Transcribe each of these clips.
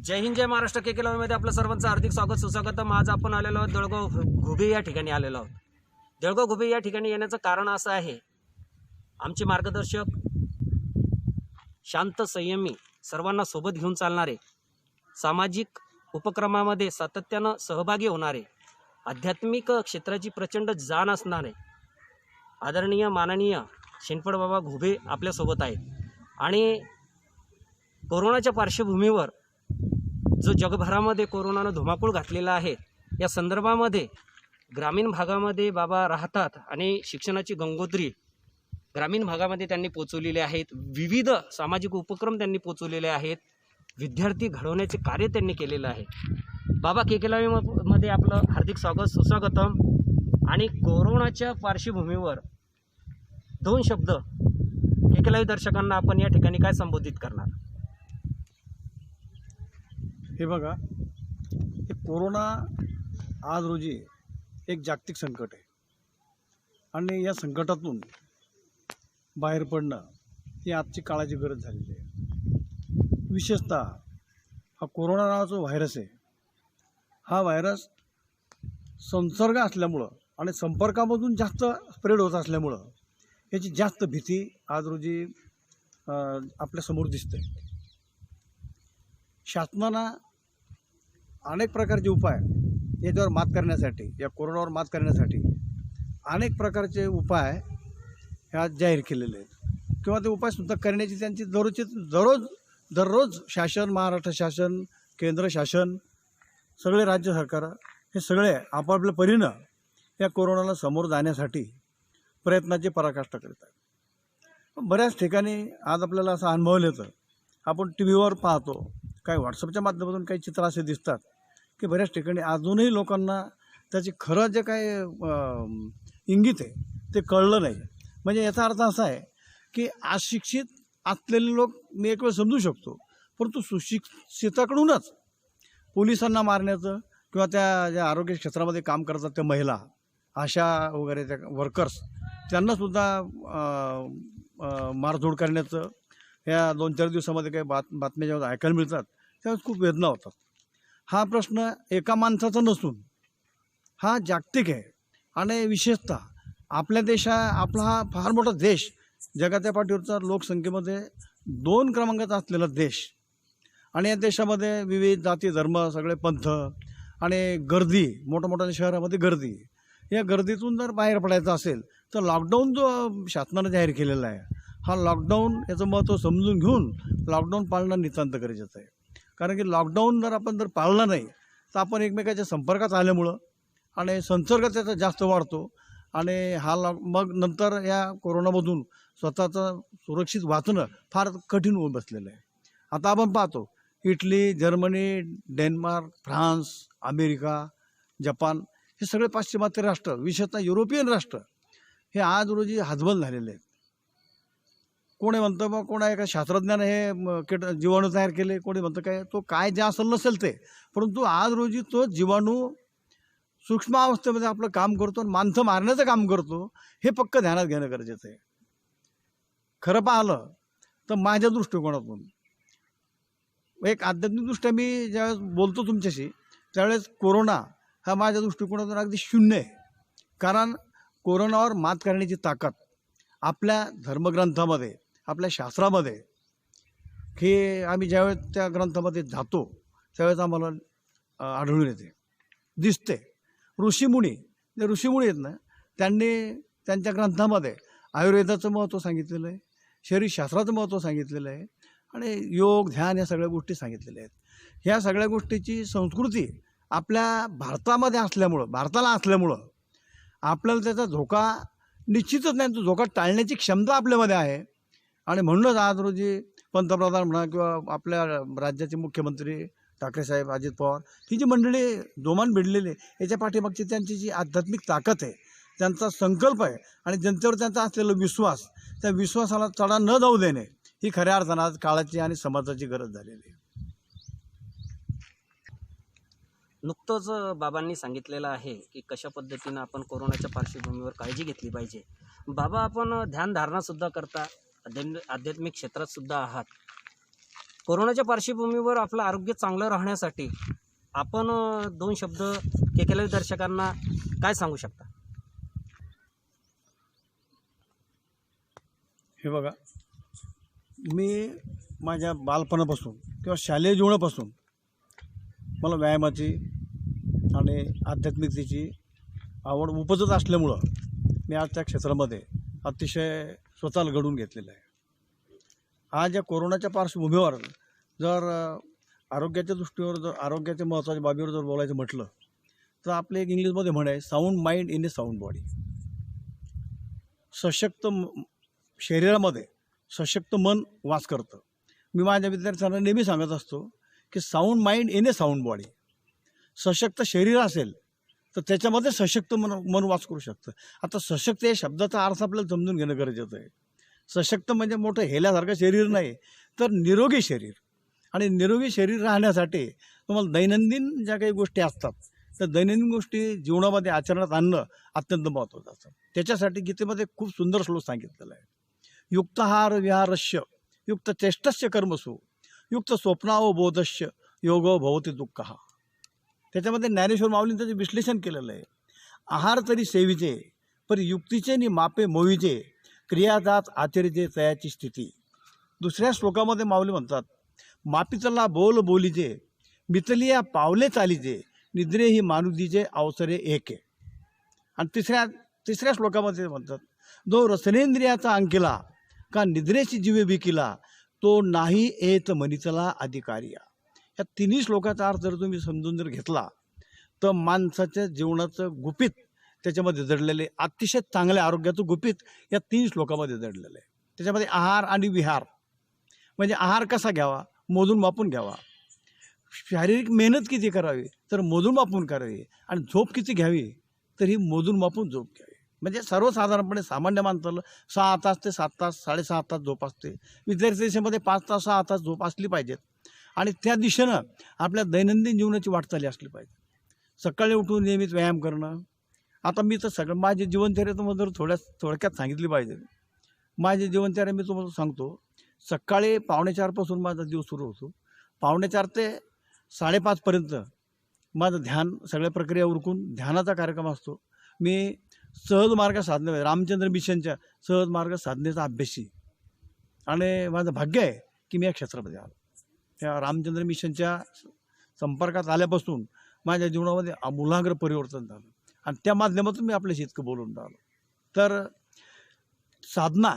जय हिंद जय महाराष्ट्र. के मध्ये आपलं सर्वांचं हार्दिक स्वागत सुस्वागतम. आज आपण आलेलो आहोत दळगाव घुबे या ठिकाणी आलेलो आहोत. दळगाव घुबे या ठिकाणी येण्याचं कारण असं आहे, आमचे मार्गदर्शक शांत संयमी सर्वांना सोबत घेऊन चालणारे, सामाजिक उपक्रमामध्ये सातत्यानं सहभागी होणारे, आध्यात्मिक क्षेत्राची प्रचंड जाण असणारे आदरणीय माननीय शेनपड बाबा घुबे आपल्यासोबत आहेत. आणि कोरोनाच्या पार्श्वभूमीवर जो जगभरामध्ये कोरोनानं धुमाकूळ घातलेला आहे, या संदर्भामध्ये ग्रामीण भागामध्ये बाबा राहतात आणि शिक्षणाची गंगोत्री ग्रामीण भागामध्ये त्यांनी पोचवलेले आहेत. विविध सामाजिक उपक्रम त्यांनी पोचवलेले आहेत. विद्यार्थी घडवण्याचे कार्य त्यांनी केलेलं आहे. बाबा मध्ये आपलं हार्दिक स्वागत सुस्वागतम. आणि कोरोनाच्या पार्श्वभूमीवर दोन शब्द केकेलावी दर्शकांना आपण या ठिकाणी काय संबोधित करणार? हे बघा, हे कोरोना आज रोजी एक जागतिक संकट आहे आणि या संकटातून बाहेर पडणं ही आजची काळाची गरज झालेली आहे. विशेषतः हा कोरोना नावाचा व्हायरस आहे. हा व्हायरस संसर्ग असल्यामुळं आणि संपर्कामधून जास्त स्प्रेड होत असल्यामुळं याची जास्त भीती आज रोजी आपल्यासमोर दिसते. शासनानं अनेक प्रकारचे उपाय याच्यावर मात करण्यासाठी, या कोरोनावर मात करण्यासाठी अनेक प्रकारचे उपाय ह्या जाहीर केलेले आहेत किंवा ते उपायसुद्धा करण्याची त्यांची दररोज शासन, महाराष्ट्र शासन, केंद्र शासन, सगळे राज्य सरकार हे सगळे आपापल्या परीनं या कोरोनाला समोर जाण्यासाठी प्रयत्नाची पराकाष्ठा करीत आहेत. बऱ्याच ठिकाणी आज आपल्याला असं अनुभवलं येतं, आपण टी व्हीवर पाहतो, काही व्हॉट्सअपच्या माध्यमातून काही चित्र असे दिसतात की बऱ्याच ठिकाणी अजूनही लोकांना त्याचे खरं जे काय इंगित आहे ते कळलं नाही. म्हणजे याचा अर्थ असा आहे की अशिक्षित असलेले लोक मी एक वेळ समजू शकतो, परंतु सुशिक्षिताकडूनच पोलिसांना मारण्याचं किंवा त्या ज्या आरोग्य क्षेत्रामध्ये काम करतात त्या महिला, आशा वगैरे त्या वर्कर्स, त्यांनासुद्धा मारझोड करण्याचं ह्या 2-4 दिवसामध्ये काही बातम्या जेव्हा ऐकायला मिळतात त्यावेळेस खूप वेदना होतात. हा प्रश्न एका माणसाचा नसून हा जागतिक आहे. आणि विशेषतः आपला हा फार मोठा देश, जगाच्या पाठीवरचा लोकसंख्येमध्ये 2 क्रमांकाचा असलेला देश, आणि या देशामध्ये विविध जाती धर्म, सगळे पंथ आणि गर्दी, मोठ्या शहरामध्ये गर्दी, या गर्दीतून जर बाहेर पडायचं असेल तर लॉकडाऊन जो शासनाने जाहीर केलेला आहे, हा लॉकडाऊन याचं महत्त्व समजून घेऊन लॉकडाऊन पाळणं नितांत गरजेचं आहे. कारण की लॉकडाऊन जर आपण पाळलं नाही तर आपण एकमेकाच्या संपर्कात आल्यामुळं आणि संसर्ग त्याचा जास्त वाढतो आणि मग नंतर या कोरोनामधून स्वतःचं सुरक्षित वाचणं फार कठीण होऊन बसलेलं आहे. आता आपण पाहतो Italy, Germany, Denmark, France, America, Japan हे सगळे पाश्चिमात्य राष्ट्र, विशेषतः युरोपियन राष्ट्र हे आज रोजी हतबल झालेले आहेत. कोणी म्हणतं मग कोणा एका शास्त्रज्ञाने हे जीवाणू तयार केले, कोणी म्हणतं काय जे असेल नसेल ते, परंतु आज रोजी तो जीवाणू सूक्ष्म अवस्थेमध्ये आपलं काम करतो आणि माणसं मारण्याचं काम करतो, हे पक्क ध्यानात घेणं गरजेचं आहे. खरं पाहिलं तर माझ्या दृष्टिकोनातून एक आध्यात्मिकदृष्ट्या मी ज्यावेळेस बोलतो तुमच्याशी त्यावेळेस कोरोना हा माझ्या दृष्टिकोनातून अगदी शून्य आहे. कारण कोरोनावर मात करण्याची ताकद आपल्या धर्मग्रंथामध्ये, आपल्या शास्त्रामध्ये, हे आम्ही ज्यावेळेस त्या ग्रंथामध्ये जातो त्यावेळेस आम्हाला आढळून येते, दिसते. ऋषीमुनी आहेत ना, त्यांनी त्यांच्या ग्रंथामध्ये आयुर्वेदाचं महत्त्व सांगितलेलं आहे, शरीरशास्त्राचं महत्त्व सांगितलेलं आहे आणि योग, ध्यान या सगळ्या गोष्टी सांगितलेल्या आहेत. ह्या सगळ्या गोष्टीची संस्कृती आपल्या भारताला असल्यामुळं आपल्याला त्याचा धोका निश्चितच नाही, तो धोका टाळण्याची क्षमता आपल्यामध्ये आहे. आणि म्हणूनच आज रोजी पंतप्रधान म्हणा किंवा आपल्या राज्याचे मुख्यमंत्री ठाकरेसाहेब, अजित पवार ही जी मंडळी जोमान भिडलेली याच्या पाठीमागची त्यांची जी आध्यात्मिक ताकद आहे, त्यांचा संकल्प आहे आणि जनतेवर त्यांचा असलेला विश्वास, त्या विश्वासाला चढा न जाऊ देणे ही खऱ्या अर्थानं आज काळाची आणि समाजाची गरज झालेली आहे. नुकतंच बाबांनी सांगितलेलं आहे की कशा पद्धतीनं आपण कोरोनाच्या पार्श्वभूमीवर काळजी घेतली पाहिजे. बाबा, आपण ध्यानधारणासुद्धा करता, आध्यात्मिक क्षेत्रात सुद्धा आहात. कोरोनाच्या पार्श्वभूमीवर आपलं आरोग्य चांगलं राहण्यासाठी आपण 2 शब्द केकेला दर्शकांना काय सांगू शकता? हे बघा, मी माझ्या बालपणापासून किंवा शालेय जीवनापासून मला व्यायामाची आणि आध्यात्मिकतेची आवड उपजत असल्यामुळं मी आज त्या क्षेत्रामध्ये अतिशय स्वतःला घडवून घेतलेलं आहे. आज या कोरोनाच्या पार्श्वभूमीवर जर आरोग्याच्या दृष्टीवर जर आरोग्याच्या महत्त्वाच्या बाबीवर जर बोलायचं म्हटलं तर आपले एक इंग्लिशमध्ये म्हण आहे, sound mind in A sound body. सशक्त शरीरामध्ये सशक्त मन वास करतं. मी माझ्या विद्यार्थ्यांना नेहमी सांगत असतो की sound mind in A sound body. सशक्त शरीर असेल तर त्याच्यामध्ये सशक्त मन वास करू शकतं. आता सशक्त या शब्दाचा अर्थ आपल्याला समजून घेणं गरजेचं आहे. सशक्त म्हणजे मोठं हेल्यासारखं शरीर नाही, तर निरोगी शरीर. आणि निरोगी शरीर राहण्यासाठी तुम्हाला दैनंदिन ज्या काही गोष्टी असतात तर दैनंदिन गोष्टी जीवनामध्ये आचरणात आणणं अत्यंत महत्त्वाचं असतं. त्याच्यासाठी गीतेमध्ये खूप सुंदर श्लोक सांगितलेला आहे. युक्ताहार विहारस्य युक्त चेष्टस्य कर्मसु युक्त स्वप्नावो बोधस्य योगो भवति दुःखः. त्याच्यामध्ये ज्ञानेश्वर माऊलींनी त्याचे विश्लेषण केलेलं आहे. आहार तरी सेविचे पर युक्तीचे नि मापे मोविचे क्रियाजात आचरिते तयाची स्थिती. दुसऱ्या श्लोकामध्ये माऊली म्हणतात, मापितला बोल बोलीचे मितलिया पावले चालीचे निद्रे ही मानुदीचे अवसरे एके. आणि तिसऱ्या श्लोकामध्ये म्हणतात, जो रसनेंद्रियाचा अंकिला का निद्रेची जीवे बिकिला तो नाही येत मनीचला अधिकारिया. या तिन्ही श्लोकाचा अर्थ जर तुम्ही समजून जर घेतला तर माणसाच्या जीवनाचं गुपित त्याच्यामध्ये दडलेले, अतिशय चांगल्या आरोग्याचं गुपित या 3 श्लोकामध्ये दडलेलं आहे. त्याच्यामध्ये आहार आणि विहार म्हणजे आहार कसा घ्यावा, मोजून मापून घ्यावा. शारीरिक मेहनत किती करावी तर मोजून मापून करावी. आणि झोप किती घ्यावी तर ही मोजून मापून झोप घ्यावी. म्हणजे सर्वसाधारणपणे सामान्य माणसाला 6 तास ते 7 तास 6.5 तास झोप असते. विद्यार्थी देशामध्ये 5 तास 6 तास झोप असली पाहिजेत. आणि त्या दिशेनं आपल्या दैनंदिन जीवनाची वाटचाली असली पाहिजे. सकाळी उठून नियमित व्यायाम करणं. आता मी तर सगळं माझी जीवनचर्या तुम्हाला जर थोडक्यात सांगितली पाहिजे. माझी जीवनचर्या मी तुम्हाला सांगतो. सकाळी 4:45 माझा दिवस सुरू होतो. 4:45 ते 5:30पर्यंत माझं ध्यान, सगळ्या प्रक्रिया उरकून ध्यानाचा कार्यक्रम असतो. मी सहज मार्ग साधने रामचंद्र मिशनच्या सहज मार्ग साधनेचा अभ्यासी. आणि माझं भाग्य आहे की मी या क्षेत्रामध्ये आलो. त्या रामचंद्र मिशनच्या संपर्कात आल्यापासून माझ्या जीवनामध्ये आमूलाग्र परिवर्तन झालं. आणि त्या माध्यमातून मी आपल्याशी इतकं बोलून राहिलो. तर साधना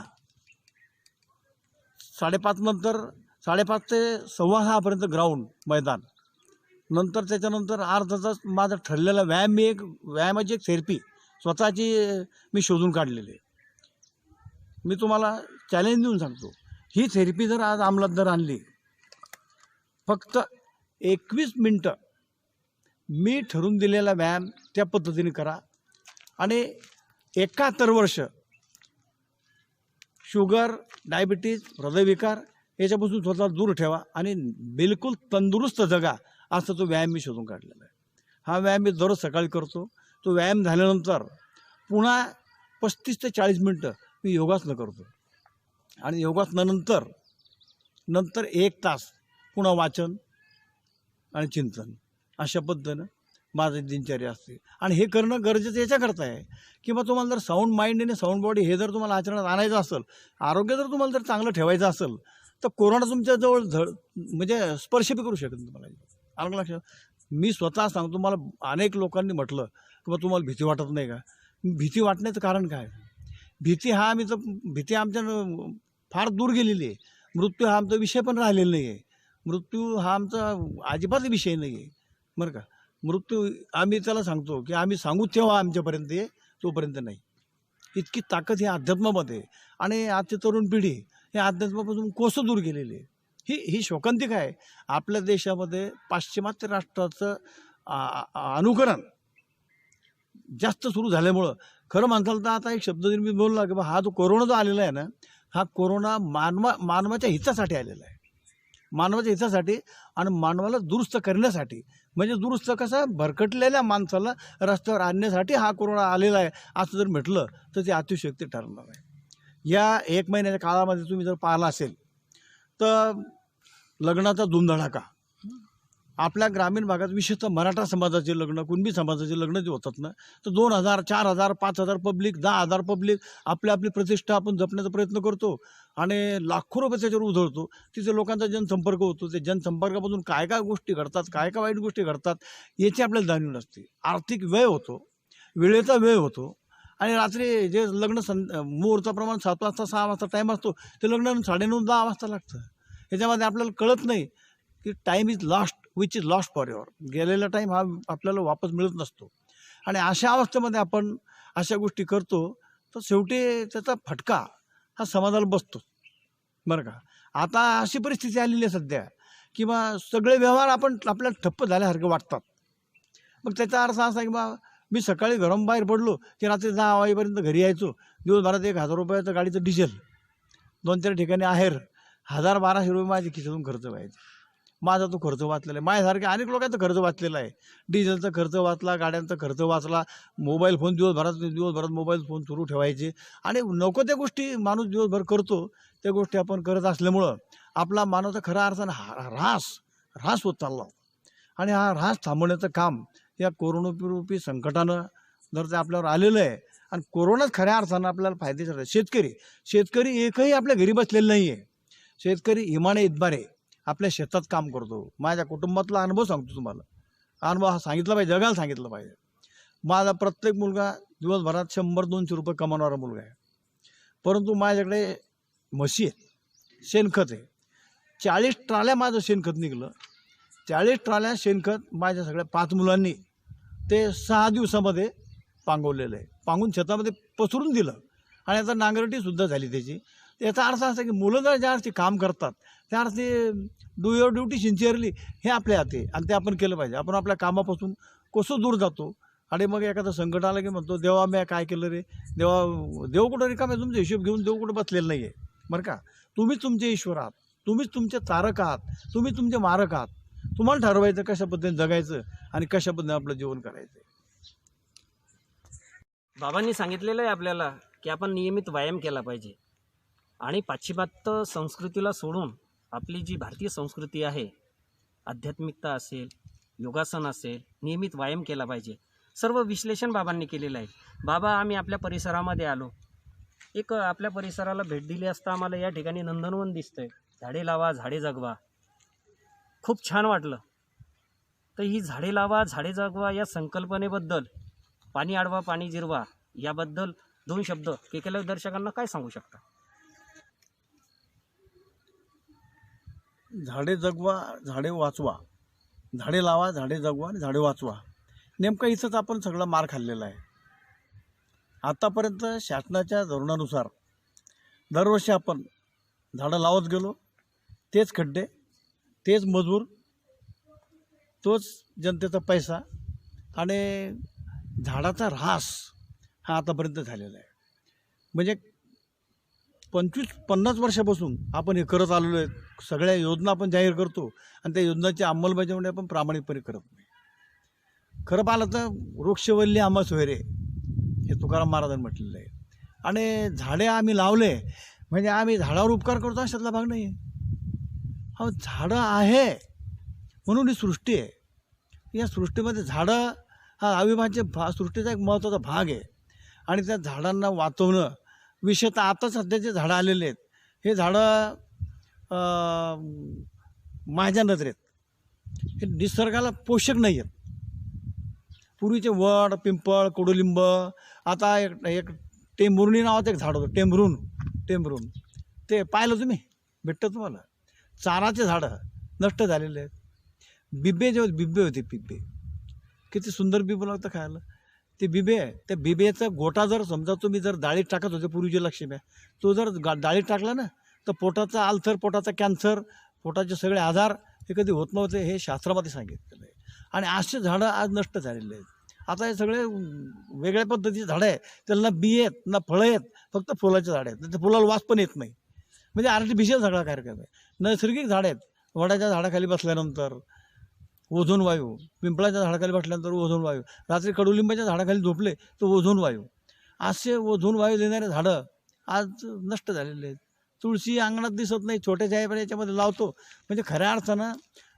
5:30 नंतर 5:30 ते 6:15पर्यंत ग्राउंड मैदान. नंतर त्याच्यानंतर अर्धा तास माझा ठरलेला व्यायाम. व्यायामाची एक थेरपी स्वतःची मी शोधून काढलेली आहे. मी तुम्हाला चॅलेंज देऊन सांगतो, ही थेरपी जर आज अंमलात जर आणली, फक्त 21 मिनटं मी ठरवून दिलेला व्यायाम त्या पद्धतीने करा. आणि 71 वर्ष शुगर, डायबिटीज, हृदयविकार याच्यापासून स्वतः दूर ठेवा आणि बिलकुल तंदुरुस्त जगा, असा तो व्यायाम मी शोधून काढलेला आहे. हा व्यायाम मी दररोज सकाळी करतो. तो व्यायाम झाल्यानंतर पुन्हा 35 ते 40 मिनटं मी योगासनं करतो. आणि योगासनानंतर 1 तास पुन्हा वाचन आणि चिंतन. अशा पद्धतीनं माझं दिनचर्या असते. आणि हे करणं गरजेचं याच्याकरता आहे की मग तुम्हाला जर साऊंड माइंड आणि साऊंड बॉडी हे जर तुम्हाला आचरणात आणायचं असेल, आरोग्य जर तुम्हाला जर चांगलं ठेवायचं असेल, तर कोरोना तुमच्याजवळ म्हणजे स्पर्श बी करू शकत नाही तुम्हाला. आलं लक्षात? मी स्वतः सांगतो, मला अनेक लोकांनी म्हटलं की मग तुम्हाला भीती वाटत नाही का? भीती वाटण्याचं कारण काय? भीती आमच्या फार दूर गेलेली आहे. मृत्यू हा आमचा विषय पण राहिलेला नाही आहे. मृत्यू हा आमचा अजिबात विषय नाही आहे, बरं का. मृत्यू आम्ही त्याला सांगतो की आम्ही सांगू तेव्हा आमच्यापर्यंत ये, तोपर्यंत नाही. इतकी ताकद ही अध्यात्मामध्ये. आणि आजची तरुण पिढी हे अध्यात्मापासून कोसं दूर गेलेली आहे. ही शोकांतिक आहे. आपल्या देशामध्ये पाश्चिमात्य राष्ट्राचं अनुकरण जास्त सुरू झाल्यामुळं खरं माणसाला तर आता एक शब्द जरी मी बोलला की हा जो कोरोना जो आलेला आहे ना, हा कोरोना मानवाच्या हितासाठी आलेला आहे. मानवाच्या हितासाठी आणि मानवाला दुरुस्त करण्यासाठी. म्हणजे दुरुस्त कसा, भरकटलेल्या माणसाला रस्त्यावर आणण्यासाठी हा कोरोना आलेला आहे असं जर म्हटलं तर ते अतिशयोक्ती ठरणार आहे. या 1 महिन्याच्या काळामध्ये तुम्ही जर पाहिलं असेल तर लग्नाचा धूमधडाका. आपल्या ग्रामीण भागात विशेषतः मराठा समाजाचे लग्न, कुणबी समाजाचे लग्न जे होतात ना, तर 2,000, 4,000, 5,000 पब्लिक, 10,000 पब्लिक, आपली प्रतिष्ठा आपण जपण्याचा प्रयत्न करतो आणि लाखो रुपये त्याच्यावर उधळतो. तिथे लोकांचा जनसंपर्क होतो. ते जनसंपर्कामधून काय काय गोष्टी घडतात, काय काय वाईट गोष्टी घडतात याची आपल्याला जाणीव नसते. आर्थिक व्यय होतो, वेळेचा व्यय होतो आणि रात्री जे लग्न मुहूर्त प्रमाण 7 वाजता 6 वाजता टाईम असतो, ते लग्न 9:30 10 वाजता लागतं. ह्याच्यामध्ये आपल्याला कळत नाही की time is lost, which is lost for ever. गेलेला टाईम हा आपल्याला वापस मिळत नसतो आणि अशा अवस्थेमध्ये आपण अशा गोष्टी करतो, तर शेवटी त्याचा फटका हा समाजाला बसतो बरं का. आता अशी परिस्थिती आलेली आहे सध्या की बा सगळे व्यवहार आपल्याला ठप्प झाल्यासारखे वाटतात. मग त्याचा अर्थ असा की बा मी सकाळी घरून बाहेर पडलो की रात्री 10 वाजेपर्यंत घरी यायचो. दिवसभरात 1,000 रुपयाचं गाडीचं डिझेल, 2-4 ठिकाणी आहेर, 1,000-1,200 रुपये माझ्या खिशातून खर्च व्हायचे. माझा तो खर्च वाचलेला आहे. माझ्यासारख्या अनेक लोकांचा खर्च वाचलेला आहे. डिझेलचा खर्च वाचला, गाड्यांचा खर्च वाचला, मोबाईल फोन दिवसभरात मोबाईल फोन सुरू ठेवायचे आणि नको त्या गोष्टी माणूस दिवसभर करतो. त्या गोष्टी आपण करत असल्यामुळं आपला मानवाचा खऱ्या अर्थानं ऱ्हास होत चालला आणि हा ऱ्हास थांबवण्याचं काम या कोरोनारूपी संकटानं जर ते आपल्यावर आलेलं आहे आणि कोरोनाच खऱ्या अर्थानं आपल्याला फायदेशीर आहे. शेतकरी एकही आपल्या घरी बसलेला नाही आहे. शेतकरी इमाने इतबारे आपल्या शेतात काम करतो. माझ्या कुटुंबातला अनुभव सांगतो तुम्हाला. अनुभव हा सांगितला पाहिजे, जगाला सांगितलं पाहिजे. माझा प्रत्येक मुलगा दिवसभरात 100-200 रुपये कमावणारा मुलगा आहे. परंतु माझ्याकडे म्हशी आहेत, शेणखत आहे. 40 ट्राल्या माझं शेणखत निघालं. 40 ट्राल्या शेणखत माझ्या सगळ्या 5 मुलांनी ते 6 दिवसामध्ये पांगवलेलं आहे. पांगून शेतामध्ये पसरून दिलं आणि आता नांगरटीसुद्धा झाली त्याची. याचा अर्थ असा की मुलं जर ज्या अर्थी काम करतात त्या अर्थी डू युअर ड्युटी सिन्सिअरली हे आपल्या हाती आहे आणि ते आपण केलं पाहिजे. आपण आपल्या कामापासून कसं दूर जातो आणि मग एखादं संकट आलं की म्हणतो देवा मी काय केलं रे, देव कुठं रिकामे तुमचा हिशोब घेऊन देव कुठं बसलेलं नाही आहे बरं का. तुम्हीच तुमचे ईश्वर आहात, तुम्हीच तुमचे तारक आहात, तुम्ही तुमचे मारक आहात. तुम्हाला ठरवायचं कशा पद्धतीने जगायचं आणि कशा पद्धतीने आपलं जीवन करायचं. बाबांनी सांगितलेलं आहे आपल्याला की आपण नियमित व्यायाम केला पाहिजे आणि पाश्चिमात्य संस्कृतीला सोडून आपली जी भारतीय संस्कृती आहे, आध्यात्मिकता असेल, योगासन असेल, नियमित व्यायाम केला पाहिजे. सर्व विश्लेषण बाबांनी केलेलं आहे. बाबा आम्ही आपल्या परिसरामध्ये आलो, एक आपल्या परिसराला भेट दिली असता आम्हाला या ठिकाणी नंदनवन दिसतंय. झाडे लावा झाडे जगवा, खूप छान वाटलं. तर ही झाडे लावा झाडे जगवा या संकल्पनेबद्दल, पाणी अडवा पाणी जिरवा याबद्दल 2 शब्द केकेला दर्शकांना काय सांगू शकता? झाडे जगवा झाडे वाचवा, झाडे लावा झाडे जगवा आणि झाडे वाचवा. नेमकं इथंच आपण सगळा मार खाल्लेला आहे. आत्तापर्यंत शासनाच्या धोरणानुसार दरवर्षी आपण झाडं लावत गेलो, तेच खड्डे, तेच मजूर, तोच जनतेचा पैसा आणि झाडाचा ऱ्हास हा आतापर्यंत झालेला आहे. म्हणजे 25-50 वर्षापासून आपण हे करत आलेलो आहे. सगळ्या योजना आपण जाहीर करतो आणि त्या योजनांची अंमलबजावणी आपण प्रामाणिकपणे करत नाही. खरं पाहिलं तर वृक्षवल्ली आम्हा सोयरे हे तुकाराम महाराजांनी म्हटलेलं आहे. आणि झाडे आम्ही लावले म्हणजे आम्ही झाडावर उपकार करतो अशातला भाग नाही आहे. हा झाडं आहे म्हणून ही सृष्टी आहे. या सृष्टीमध्ये झाडं हा अविभाज्य सृष्टीचा एक महत्त्वाचा भाग आहे आणि त्या झाडांना वाचवणं, विशेषतः आता सध्याचे झाडं आलेले आहेत, हे झाडं माझ्या नजरेत हे निसर्गाला पोषक नाही आहेत. पूर्वीचे वड, पिंपळ, कडुलिंब, आता एक टेंभुर्णी नावाचं एक झाड होतं, टेंभरून ते पाहिलं तुम्ही, भेटतं तुम्हाला. चाराचे झाडं नष्ट झालेले आहेत. बिबे होते, किती सुंदर बिबं लागतं खायला. ते बिबे, त्या बिबेचा गोटा जर समजा तुम्ही जर डाळीत टाकत होते पूर्वीचे लक्ष्मी, तो जर डाळीत टाकला ना तर पोटाचा आल्सर, पोटाचा कॅन्सर, पोटाचे सगळे आजार हे कधी होत नव्हते, हे शास्त्रामध्ये सांगितलेलं आहे. आणि असे झाडं आज नष्ट झालेले आहेत. आता हे सगळे वेगळ्या पद्धतीचे झाडं आहे, त्याला ना बी आहेत ना फळं आहेत, फक्त फुलाचे झाडं आहेत. त्या फुलाला वास पण येत नाही. म्हणजे आर्टिफिशियल सगळा कार्यक्रम आहे. नैसर्गिक झाडं आहेत. वडाच्या झाडाखाली बसल्यानंतर ओझोन वायू, पिंपळाच्या झाडाखाली बसल्यानंतर ओझोन वायू, रात्री कडुलिंबाच्या झाडाखाली झोपले तर ओझोन वायू, असे ओझोन वायू देणारे झाडं आज नष्ट झालेले आहेत. तुळशी अंगणात दिसत नाही, छोट्या पण याच्यामध्ये लावतो. म्हणजे खऱ्या अर्थानं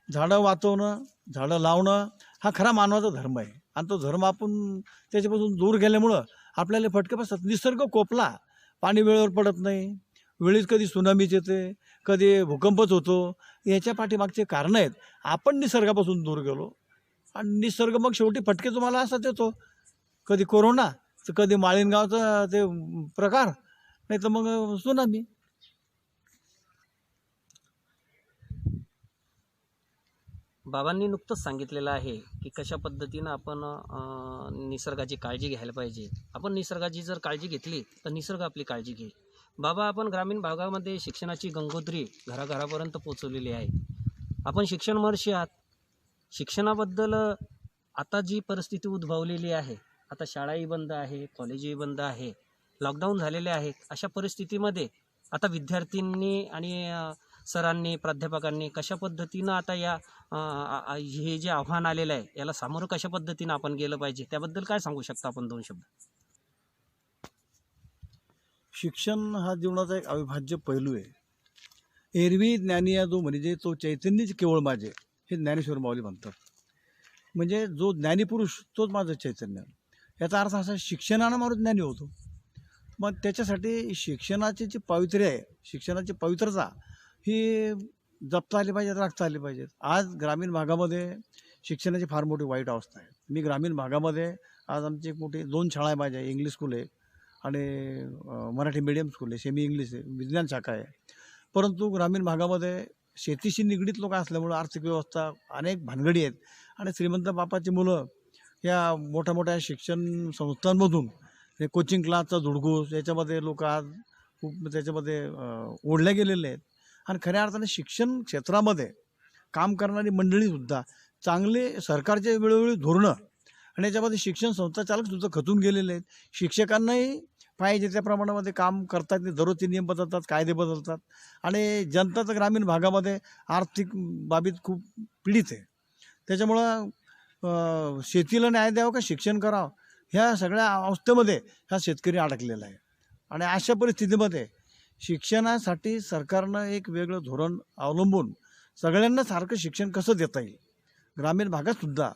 झाडं वाचवणं, झाडं लावणं हा खरा मानवाचा धर्म आहे. आणि तो धर्म आपण त्याच्यापासून दूर गेल्यामुळं आपल्याला फटके बसतात. निसर्ग कोपला, पाणी वेळेवर पडत नाही, वेळीच कधी सुनामीच येते, कधी भूकंपच होतो. याच्या पाठीमागचे कारणं आहेत. आपण निसर्गापासून दूर गेलो आणि निसर्ग मग शेवटी फटके तुम्हाला असाच देतो. कधी कोरोना, तर कधी माळीनगावचा ते प्रकार, नाही तर मग सुनामी. बाबांनी नुकतंच सांगितलेलं आहे की कशा पद्धतीनं आपण निसर्गाची काळजी घ्यायला पाहिजे. आपण निसर्गाची जर काळजी घेतली तर निसर्ग आपली काळजी घेईल. बाबा, आपण ग्रामीण भागामध्ये शिक्षणाची गंगोत्री घराघरापर्यंत पोचवलेली आहे. आपण शिक्षण महर्षी आहात. शिक्षणाबद्दल आता जी परिस्थिती उद्भवलेली आहे, आता शाळाही बंद आहे, कॉलेजही बंद आहे, लॉकडाऊन झालेले आहेत. अशा परिस्थितीमध्ये आता विद्यार्थ्यांनी आणि सरांनी, प्राध्यापकांनी कशा पद्धतीनं आता या हे जे आव्हान आलेलं आहे याला सामोरं कशा पद्धतीनं आपण गेलं पाहिजे, त्याबद्दल काय सांगू शकता आपण 2 शब्द? शिक्षण हा जीवनाचा एक अविभाज्य पैलू आहे. एरवी ज्ञानी या जो म्हणजे तो चैतन्यच केवळ माझे, हे ज्ञानेश्वर माऊली म्हणतात. म्हणजे जो ज्ञानी पुरुष तोच माझं चैतन्य. याचा अर्थ असा, शिक्षणानं माणूस ज्ञानी होतो. मग त्याच्यासाठी शिक्षणाची जी पावित्र्य आहे, शिक्षणाची पवित्रता ही जपता आली पाहिजे, राखता आली पाहिजेत. आज ग्रामीण भागामध्ये शिक्षणाची फार मोठी वाईट अवस्था आहे. मी ग्रामीण भागामध्ये आज आमची एक मोठी 2 शाळा आहे माझ्या. इंग्लिश स्कूल आहे आणि मराठी मीडियम स्कूल आहे, सेमी इंग्लिश आहे, विज्ञान शाखा आहे. परंतु ग्रामीण भागामध्ये शेतीशी निगडीत लोक असल्यामुळं आर्थिक व्यवस्था अनेक भानगडी आहेत. आणि श्रीमंत बापाची मुलं या मोठ्या मोठ्या शिक्षण संस्थांमधून हे कोचिंग क्लासचा धुडगूस याच्यामध्ये लोक आज खूप त्याच्यामध्ये ओढले गेलेले आहेत. आणि खऱ्या अर्थाने शिक्षण क्षेत्रामध्ये काम करणारी मंडळीसुद्धा चांगले सरकारचे वेळोवेळी धोरणं आणि याच्यामध्ये शिक्षण संस्था चालकसुद्धा खचून गेलेले आहेत. शिक्षकांनाही पाहिजे त्या प्रमाणामध्ये काम करतात, दररोजचे नियम बदलतात, कायदे बदलतात. आणि जनता तर ग्रामीण भागामध्ये आर्थिक बाबीत खूप पीडित आहे. त्याच्यामुळं शेतीला न्याय द्यावं का शिक्षण करावं, ह्या सगळ्या अवस्थेमध्ये हा शेतकरी अडकलेला आहे. आणि अशा परिस्थितीमध्ये शिक्षणासाठी सरकारनं एक वेगळं धोरण अवलंबून सगळ्यांना सारखं शिक्षण कसं देता येईल, ग्रामीण भागातसुद्धा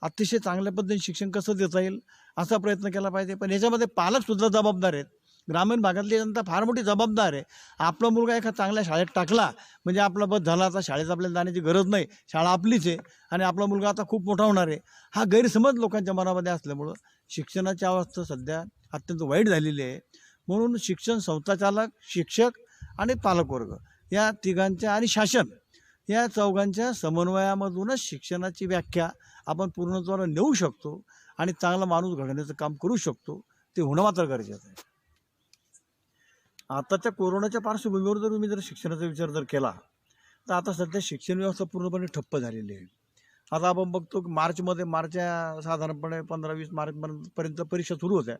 अतिशय चांगल्या पद्धतीने शिक्षण कसं देता येईल असा प्रयत्न केला पाहिजे. पण याच्यामध्ये पालकसुद्धा जबाबदार आहेत. ग्रामीण भागातली जनता फार मोठी जबाबदार आहे. आपला मुलगा एका चांगल्या शाळेत टाकला म्हणजे आपला बस झाला, आता शाळेत आपल्याला जाण्याची गरज नाही, शाळा आपलीच आहे आणि आपला मुलगा आता खूप मोठा होणार आहे, हा गैरसमज लोकांच्या मनामध्ये असल्यामुळं शिक्षणाची अवस्था सध्या अत्यंत वाईट झालेली आहे. म्हणून शिक्षण संस्थाचालक, शिक्षक आणि पालकवर्ग या तिघांच्या आणि शासन या चौघांच्या समन्वयामधूनच शिक्षणाची व्याख्या आपण पूर्णत्वाला नेऊ शकतो आणि चांगला माणूस घडवण्याचं काम करू शकतो. ते होणं मात्र गरजेचं आहे. आताच्या कोरोनाच्या पार्श्वभूमीवर जर तुम्ही शिक्षणाचा विचार केला तर आता सध्या शिक्षण व्यवस्था पूर्णपणे ठप्प झालेली आहे. आता आपण बघतो की मार्चच्या साधारणपणे 15-20 मार्चपर्यंत परीक्षा सुरू होत्या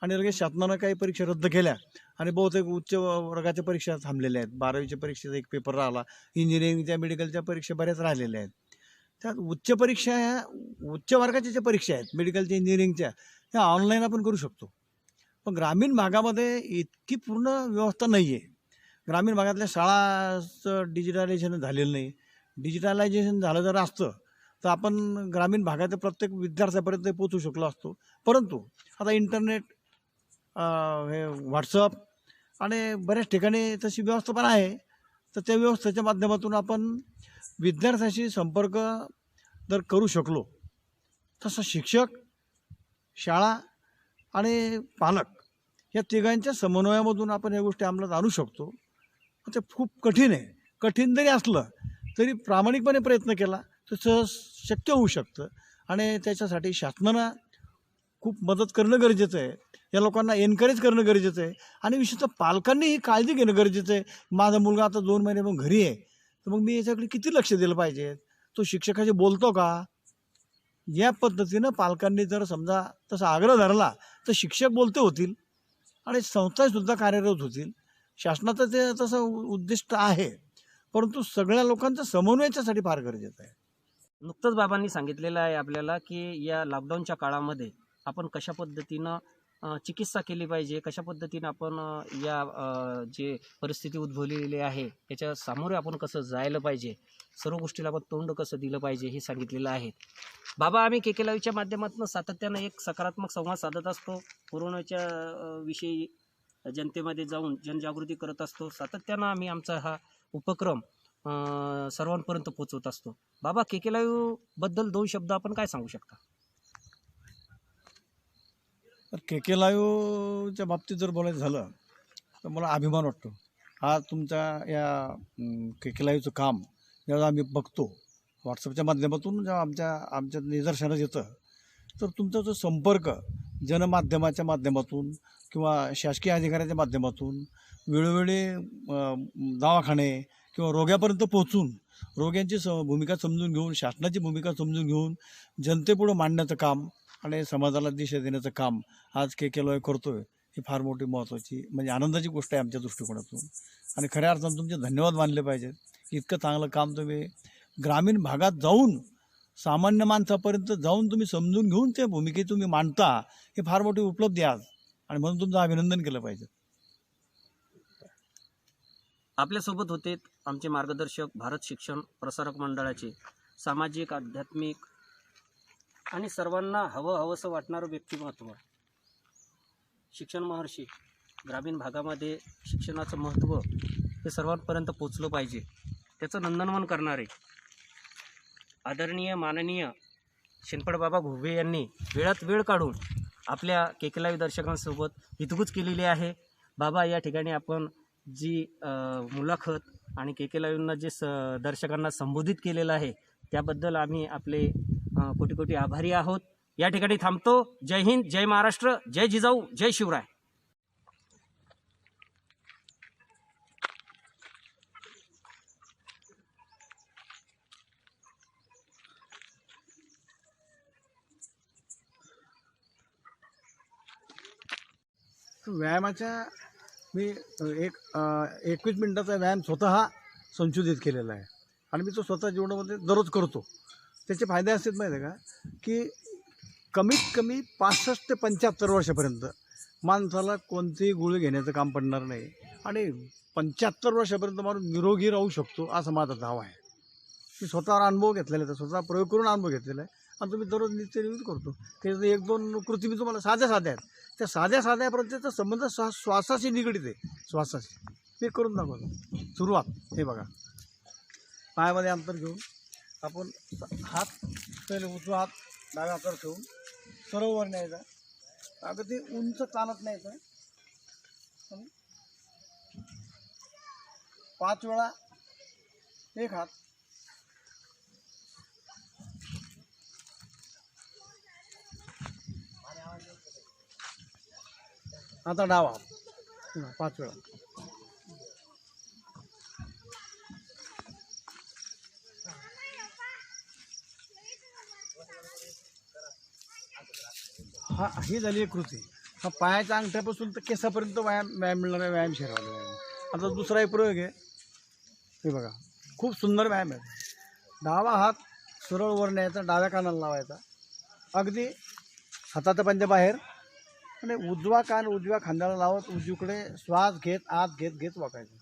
आणि लगेच शासनानं काही परीक्षा रद्द केल्या आणि बहुतेक उच्च वर्गाच्या परीक्षा थांबलेल्या आहेत. 12वीच्या परीक्षेचा एक पेपर राहिला, इंजिनिअरिंगच्या, मेडिकलच्या परीक्षा बऱ्याच राहिलेल्या आहेत. त्यात उच्च परीक्षा, ह्या उच्च वर्गाच्या ज्या परीक्षा आहेत मेडिकलच्या, इंजिनिअरिंगच्या, ह्या ऑनलाईन आपण करू शकतो. पण ग्रामीण भागामध्ये इतकी पूर्ण व्यवस्था नाही आहे. ग्रामीण भागातल्या शाळाचं डिजिटलायझेशन झालेलं नाही. डिजिटलायझेशन झालं जर असतं तर आपण ग्रामीण भागातील प्रत्येक विद्यार्थ्यापर्यंत पोचू शकलो असतो. परंतु आता इंटरनेट, हे व्हॉट्सअप आणि बऱ्याच ठिकाणी तशी व्यवस्था पण आहे. तर त्या व्यवस्थेच्या माध्यमातून आपण विद्यार्थ्याशी संपर्क जर करू शकलो तसं शिक्षक, शाळा आणि पालक या तिघांच्या समन्वयामधून आपण या गोष्टी अंमलात आणू शकतो. ते खूप कठीण आहे. कठीण जरी असलं तरी प्रामाणिकपणे प्रयत्न केला तर सहज शक्य होऊ शकतं. आणि त्याच्यासाठी शासनानं खूप मदत करणं गरजेचं आहे. या लोकांना एनकरेज करणं गरजेचं आहे. आणि विशेषतः पालकांनी ही काळजी घेणं गरजेचं आहे. माझा मुलगा आता 2 महिने मग घरी आहे, तर मग मी याच्याकडे किती लक्ष दिलं पाहिजे, तो शिक्षकाशी बोलतो का, या पद्धतीनं पालकांनी जर समजा तसा आग्रह धरला तर शिक्षक बोलते होतील आणि संस्थासुद्धा कार्यरत होतील. शासनाचं ते तसं उद्दिष्ट आहे, परंतु सगळ्या लोकांचं समन्वयाच्यासाठी फार गरजेचं आहे. नुकतंच बाबांनी सांगितलेलं आहे आपल्याला की या लॉकडाऊनच्या काळामध्ये आपण कशा पद्धतीनं चिकित्सा केली पाहिजे, कशा पद्धतीने आपण जे परिस्थिती उद्भवलेली आहे याच्या सामोरे आपण कसं जायला पाहिजे, सर्व गोष्टीला आपण तोंड कसं दिलं पाहिजे हे सांगितलेलं आहे. बाबा, आम्ही के लाईव्हच्या माध्यमातून सातत्यानं एक सकारात्मक संवाद साधत असतो. कोरोनाच्या विषयी जनतेमध्ये जाऊन जनजागृती करत असतो. सातत्यानं आम्ही आमचा हा उपक्रम सर्वांपर्यंत पोहोचवत असतो. बाबा, के लाईव्हबद्दल 2 शब्द आपण काय सांगू शकता? तर के लाईव्हच्या बाबतीत जर बोलायचं झालं तर मला अभिमान वाटतो. हा तुमच्या या के लाईव्हचं काम जेव्हा आम्ही बघतो व्हॉट्सअपच्या माध्यमातून, जेव्हा आमच्या निदर्शनास येतं, तर तुमचा जो संपर्क जनमाध्यमाच्या माध्यमातून किंवा शासकीय अधिकाऱ्याच्या माध्यमातून वेळोवेळी दवाखाने किंवा रोग्यापर्यंत पोहोचून रोग्यांची भूमिका समजून घेऊन, शासनाची भूमिका समजून घेऊन जनतेपुढं मांडण्याचं काम आणि समाजाला दिशा देण्याचं काम आज के लाईव्ह करतो आहे. ही फार मोठी महत्त्वाची म्हणजे आनंदाची गोष्ट आहे आमच्या दृष्टिकोनातून. आणि खऱ्या अर्थानं तुमचे धन्यवाद मानले पाहिजेत. इतकं चांगलं काम तुम्ही ग्रामीण भागात जाऊन सामान्य माणसापर्यंत जाऊन तुम्ही समजून घेऊन त्या भूमिकेत तुम्ही मांडता, हे फार मोठी उपलब्धी आहे आज, आणि म्हणून तुमचं अभिनंदन केलं पाहिजे. आपल्यासोबत होते आमचे मार्गदर्शक, भारत शिक्षण प्रसारक मंडळाचे सामाजिक, आध्यात्मिक आणि सर्वांना हवंसं वाटणारं व्यक्तिमत्व, शिक्षण महर्षी. ग्रामीण भागामध्ये शिक्षणाचं महत्त्व हे सर्वांपर्यंत पोचलं पाहिजे, त्याचं नंदनवन करणारे आदरणीय माननीय शेनपडबाबा घुगे यांनी वेळात वेळ काढून आपल्या के लाईव्ह दर्शकांसोबत हितगुज केलेली आहे. बाबा, या ठिकाणी आपण जी मुलाखत आणि के लाईव्हना जे दर्शकांना संबोधित केलेलं आहे त्याबद्दल आम्ही आपले कोटी कोटी आभारी आहोत. या ठिकाणी थांबतो. जय हिंद, जय महाराष्ट्र, जय जिजाऊ, जय शिवराय. व्यायामाच्या मी 21 मिनिटाचा व्यायाम स्वतः संशोधित केलेला आहे आणि मी तो स्वतः जीवनामध्ये दररोज करतो. त्याचे फायदे असेच माहिती आहे का, की कमीत कमी 65 ते 75 वर्षापर्यंत माणसाला कोणतेही गोळी घेण्याचं काम पडणार नाही आणि 75 वर्षापर्यंत माणूस निरोगी राहू शकतो, असा माझा दावा आहे. मी स्वतःवर अनुभव घेतलेला आहे, स्वतः प्रयोग करून अनुभव घेतलेला आहे आणि तुम्ही दररोज नित्यनियमित करतो. त्याचे 1-2 कृती मी तुम्हाला साध्या आहेत. त्या साध्या प्रत्येचा संबंध श्वासाशी निगडीत आहे. श्वासाशी मी करून दाखवतो. सुरुवात हे बघा, पायामध्ये अंतर घेऊन आपण हात पहिले उजवा हात डाव्या हातावर ठेवून सरळ वर न्यायचा. अगदी उंच ताणत न्यायचा. 5 वेळा एक हात, आता डावा हात 5 वेळा. ही झाली एक कृती. हा पायाच्या अंगठ्यापासून तर केसापर्यंत व्यायाम मिळणारा व्यायाम शरीराला व्यायाम. आता दुसरा एक प्रयोग आहे, हे बघा, खूप सुंदर व्यायाम आहे. डावा हात सरळ वर न्यायचा, डाव्या कानाला लावायचा, अगदी हाताचा पंजा बाहेर, आणि उजवा कान उजव्या खांद्याला लावत उजवीकडे श्वास घेत आत घेत वाकायचं.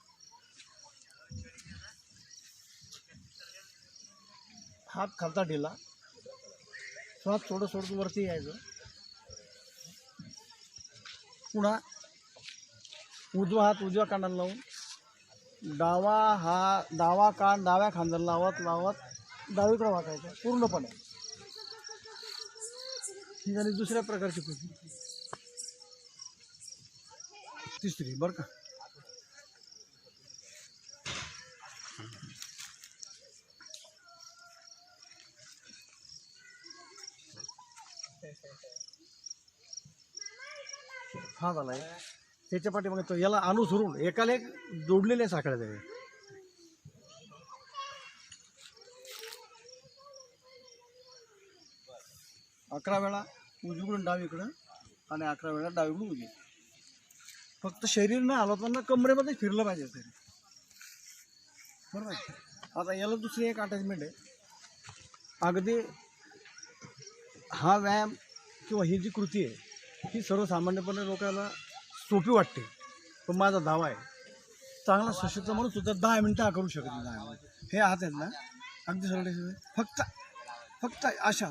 हात खालचा ढिला, श्वास सोडत वरती यायचं. पुन्हा उजवा हात उजव्या कानाला लावून डावा कान डाव्या खांद्याला लावत डावीकडे वाकायचं पूर्णपणे. ही झाली दुसऱ्या प्रकारची कृती. तिसरी बरं का, हा झाला आहे. त्याच्या पाठीमागे तो याला अनुसरून एकाला एक जोडलेल्या साखळ्या द्यावे. अकरा वेळा उजवीकडून डावीकडं आणि 11 वेळा डावीकडून उजवी. फक्त शरीर न हलवताना कमरेमध्ये फिरलं पाहिजे तरी, बरोबर. आता याला दुसरी एक अटॅचमेंट आहे. अगदी हा व्यायाम किंवा ही जी कृती आहे ही सर्वसामान्यपणे लोकांना सोपी वाटते, पण माझा दावा आहे चांगला सशक्त म्हणून सुद्धा 10 मिनटं हा करू शकत नाही. 10 मिनिटं हे हात आहेत ना अगदी सरळ, फक्त अशा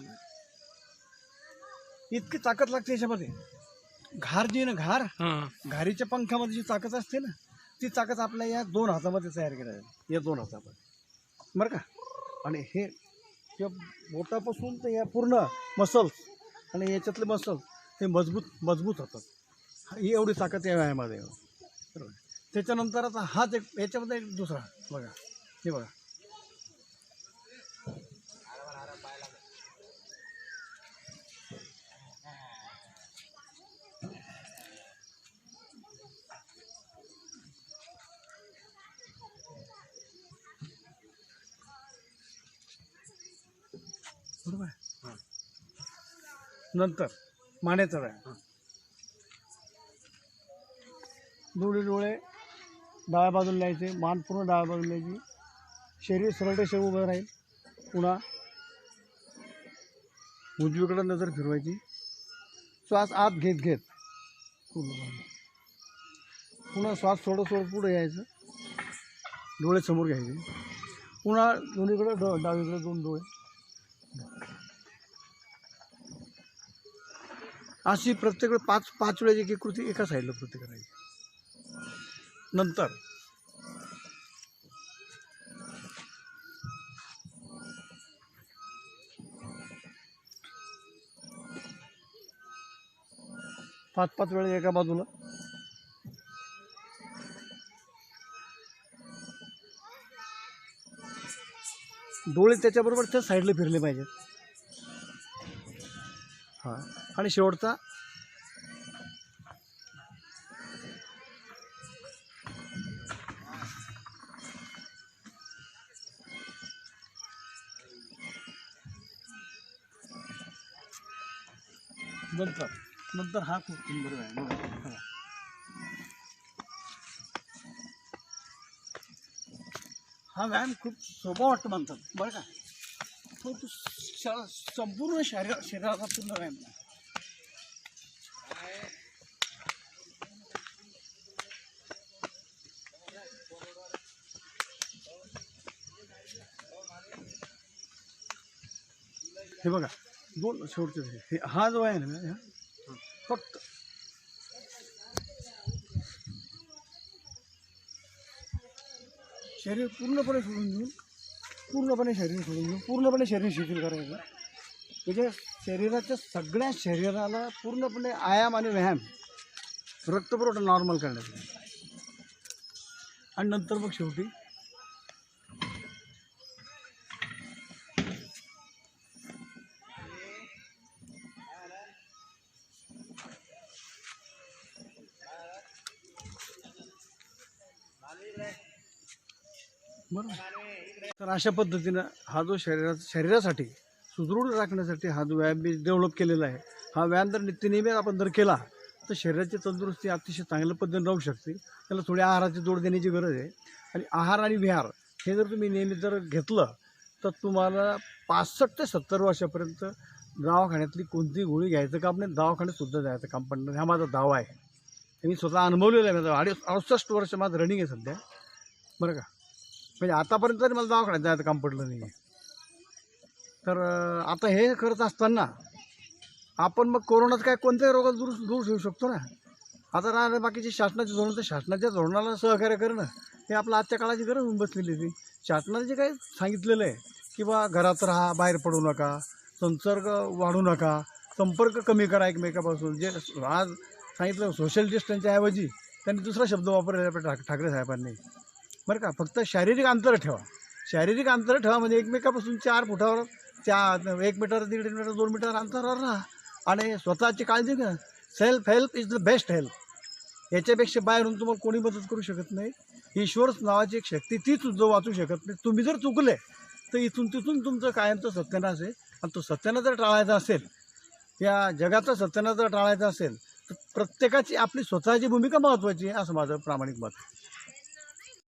इतकी ताकद लागते याच्यामध्ये. घार जी ना घारीच्या पंखामध्ये जी ताकद असते ना, ती ताकद आपल्या या 2 हातामध्ये तयार केल्या जाते, या 2 हातामध्ये बरं का. आणि हे या बोटापासून तर या पूर्ण मसल्स आणि याच्यातले मसल्स हे मजबूत होतात. ही एवढी ताकद या व्यायामामध्ये बरोबर. त्याच्यानंतर आता हात एक याच्यामध्ये एक दुसरा बघा, हे बघा बरोबर आहे. नंतर मानेचा व्यायाम. दोन्ही डोळे डाव्या बाजूला न्यायचे, मान पूर्ण डाव्या बाजूला न्यायची, शरीर सरळ रेषेवर उभं राहील. पुन्हा उजवीकडे नजर फिरवायची, श्वास आत घेत पुन्हा श्वास सोडत पुढे यायचं, डोळे समोर घ्यायचे. पुन्हा दोन्हीकडे डावीकडे 2 डोळे. अशी प्रत्येक 5 वेळेची एक कृती एका साईडला कृती करायची. नंतर पाच वेळा एका बाजूला. डोळे त्याच्याबरोबर त्या साईडला फिरले पाहिजेत. हां, आणि शेवटचा नंतर हा खूप सुंदर आहे. हा व्यायाम खूप सोपा वाटतो म्हणतात बरं का, तो संपूर्ण शरीराचा पूर्ण व्यायाम आहे. हे बघा 2 शेवटचे हा जो आहे ना, फक्त शरीर पूर्णपणे सोडून देऊन पूर्णपणे शरीर शिथिल करायचं. म्हणजे शरीराच्या सगळ्या शरीराला पूर्णपणे आयाम आणि व्यायाम, रक्तपुरवठा नॉर्मल करण्याचा. आणि नंतर मग शेवटी बरोबर. तर अशा पद्धतीनं हा जो शरीरासाठी सुदृढ राखण्यासाठी हा जो व्यायाम मी डेव्हलप केलेला आहे, हा व्यायाम जर नित्यनेहमी आपण जर केला तर शरीराची तंदुरुस्ती अतिशय चांगल्या पद्धतीने राहू शकते. त्याला थोडी आहाराची जोड देण्याची गरज आहे. आणि आहार आणि विहार हे जर तुम्ही नेहमी जर घेतलं तर तुम्हाला 65 ते 70 वर्षापर्यंत दवाखान्यातली कोणतीही गोळी घ्यायचं काम नाही, दवाखान्यातसुद्धा जायचं काम पडणार. हा माझा दावा आहे, मी स्वतः अनुभवलेला आहे. माझं 68 वर्ष माझं रनिंग आहे सध्या बरं का. म्हणजे आतापर्यंत तरी मला दवाखान्यात जायचं काम पडलं नाही आहे. तर आता हे करत असताना आपण मग कोरोनात काय कोणत्याही रोगात दूर ठेवू शकतो ना. आता राहिलं बाकीचे शासनाचे धोरण, तर शासनाच्या धोरणाला सहकार्य करणं हे आपलं आजच्या काळाची गरज होऊन बसलेली आहे. शासनाने जे काही सांगितलेलं आहे की बा घरात राहा, बाहेर पडू नका, संसर्ग वाढू नका, संपर्क कमी करा एकमेकापासून, जे आज सांगितलं सोशल डिस्टन्सच्या ऐवजी त्यांनी दुसरा शब्द वापरलेला ठाकरे साहेबांनी बरं का. फक्त शारीरिक अंतर ठेवा म्हणजे एकमेकापासून 4 फुटावर 1 मीटर, 1.5 मीटर, 2 मीटर अंतरावर राहा. आणि स्वतःची काळजी घ्या. Self help is the best help. याच्यापेक्षा बाहेरून तुम्हाला कोणी मदत करू शकत नाही. ईश्वर नावाची एक शक्ती, तीच सुद्धा वाचू शकत नाही. तुम्ही जर चुकले तर इथून तिथून तुमचं कायमचं सत्यानाश आहे. आणि तो सत्यानाश जर टाळायचा असेल, या जगाचा सत्यानाश जर टाळायचा असेल, तर प्रत्येकाची आपली स्वतःची भूमिका महत्त्वाची आहे, असं माझं प्रामाणिक मत आहे.